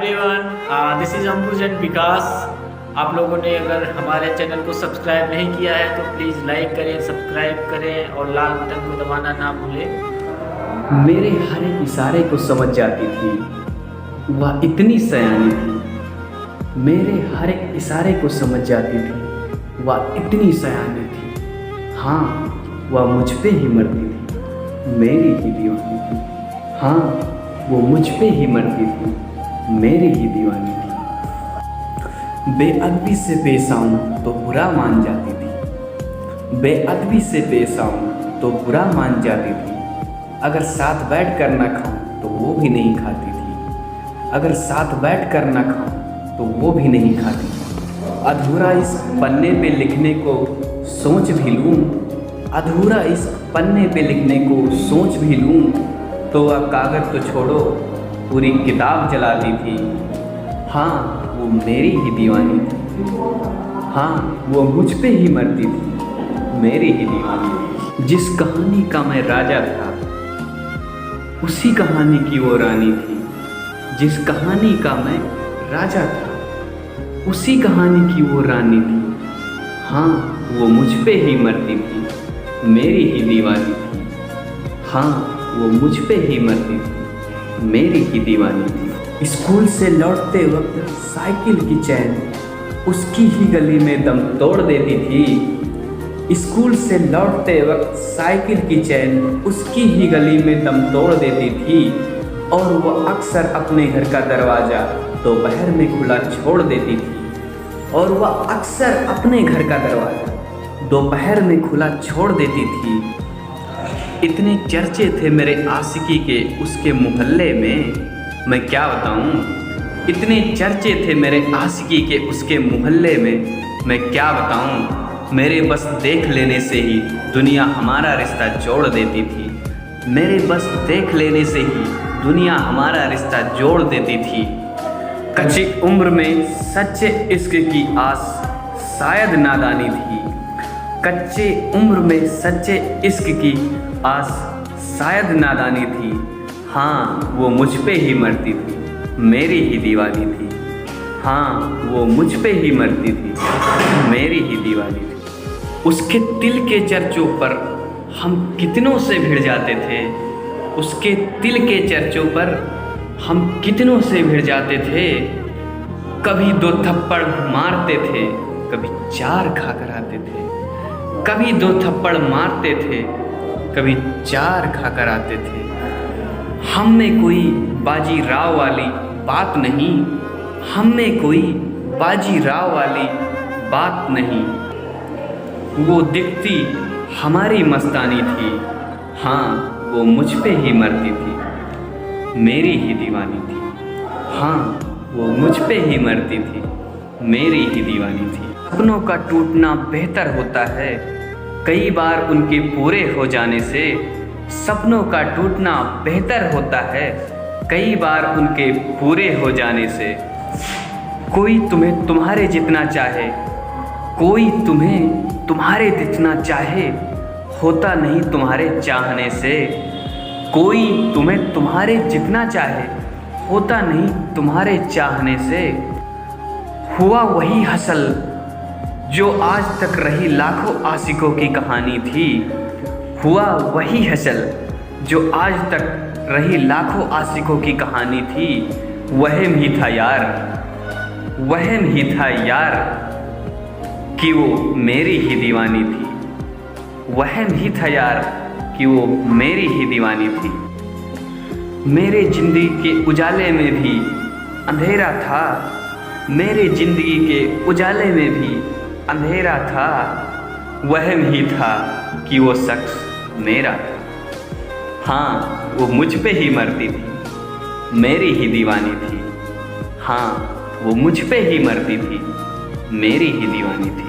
Everyone, this is Ankush and Vikas. आप लोगों ने अगर हमारे चैनल को सब्सक्राइब नहीं किया है तो प्लीज़ लाइक करें, सब्सक्राइब करें और लाल बटन को दबाना ना भूलें। मेरे हर एक इशारे को समझ जाती थी, वह इतनी सयानी थी। मेरे हर एक इशारे को समझ जाती थी, वह इतनी सयानी थी। हाँ, वह मुझ पे ही मरती थी, मेरी ही दीवानी थी। हाँ, वो मुझ पे ही मरती थी, मेरी ही दीवानी थी। बेअदबी से पेश आऊँ तो बुरा मान जाती थी, बेअदबी से पेश आऊँ तो बुरा मान जाती थी। अगर साथ बैठ कर ना खाऊं तो वो भी नहीं खाती थी, अगर साथ बैठ कर ना खाऊं तो वो भी नहीं खाती थी। अधूरा इस पन्ने पे लिखने को सोच भी लूँ, अधूरा इस पन्ने पे लिखने को सोच भी लूँ तो वह कागज़ तो छोड़ो पूरी किताब जलाती थी। हाँ, वो मेरी ही दीवानी थी। हाँ, वो मुझ पे ही मरती थी, मेरी ही दीवानी थी। जिस कहानी का मैं राजा था उसी कहानी की वो रानी थी, जिस कहानी का मैं राजा था उसी कहानी की वो रानी थी। हाँ, वो मुझ पे ही मरती थी, मेरी ही दीवानी थी। हाँ, वो मुझ पे ही मरती थी, मेरी ही दीवानी थी। स्कूल से लौटते वक्त साइकिल की चैन उसकी ही गली में दम तोड़ देती थी। स्कूल से लौटते वक्त साइकिल की चैन उसकी ही गली में दम तोड़ देती थी। और वह अक्सर अपने घर का दरवाज़ा दोपहर में खुला छोड़ देती थी, और वह अक्सर अपने घर का दरवाज़ा दोपहर में खुला छोड़ देती थी। इतने चर्चे थे मेरे आशिकी के उसके मोहल्ले में, मैं क्या बताऊं। इतने चर्चे थे मेरे आशिकी के उसके मोहल्ले में, मैं क्या बताऊं। मेरे बस देख लेने से ही दुनिया हमारा रिश्ता जोड़ देती थी, मेरे बस देख लेने से ही दुनिया हमारा रिश्ता जोड़ देती थी। कच्ची उम्र में सच्चे इश्क की आस शायद नादानी थी, कच्चे उम्र में सच्चे इश्क की आस शायद नादानी थी। हाँ, वो मुझ पे ही मरती थी, मेरी ही दीवानी थी। हाँ, वो मुझ पे ही मरती थी, मेरी ही दीवानी थी। उसके दिल के चर्चों पर हम कितनों से भिड़ जाते थे, उसके दिल के चर्चों पर हम कितनों से भिड़ जाते थे। कभी 2 थप्पड़ मारते थे, कभी 4 खाकर आते थे, कभी 2 थप्पड़ मारते थे, कभी 4 खाकर आते थे। हम में कोई बाजी राव वाली बात नहीं, हम में कोई बाजी राव वाली बात नहीं। वो दिखती हमारी मस्तानी थी। हाँ, वो मुझ पे ही मरती थी, मेरी ही दीवानी थी। हाँ, वो मुझ पे ही मरती थी, मेरी ही दीवानी थी। सपनों का टूटना बेहतर होता है कई बार उनके पूरे हो जाने से, सपनों का टूटना बेहतर होता है कई बार उनके पूरे हो जाने से। कोई तुम्हें तुम्हारे जितना चाहे, कोई तुम्हें तुम्हारे जितना चाहे, होता नहीं तुम्हारे चाहने से। कोई तुम्हें तुम्हारे जितना चाहे, होता नहीं तुम्हारे चाहने से। हुआ वही हसल जो आज तक रही लाखों आशिकों की कहानी थी, हुआ वही हसल जो आज तक रही लाखों आशिकों की कहानी थी। वहम ही था यार, वहम ही था यार कि वो मेरी ही दीवानी थी, वहम ही था यार कि वो मेरी ही दीवानी थी। मेरे जिंदगी के उजाले में भी अंधेरा था, मेरे जिंदगी के उजाले में भी अंधेरा था। वहम ही था कि वो शख्स मेरा था। हाँ, वो मुझ पे ही मरती थी, मेरी ही दीवानी थी। हाँ, वो मुझ पे ही मरती थी, मेरी ही दीवानी थी।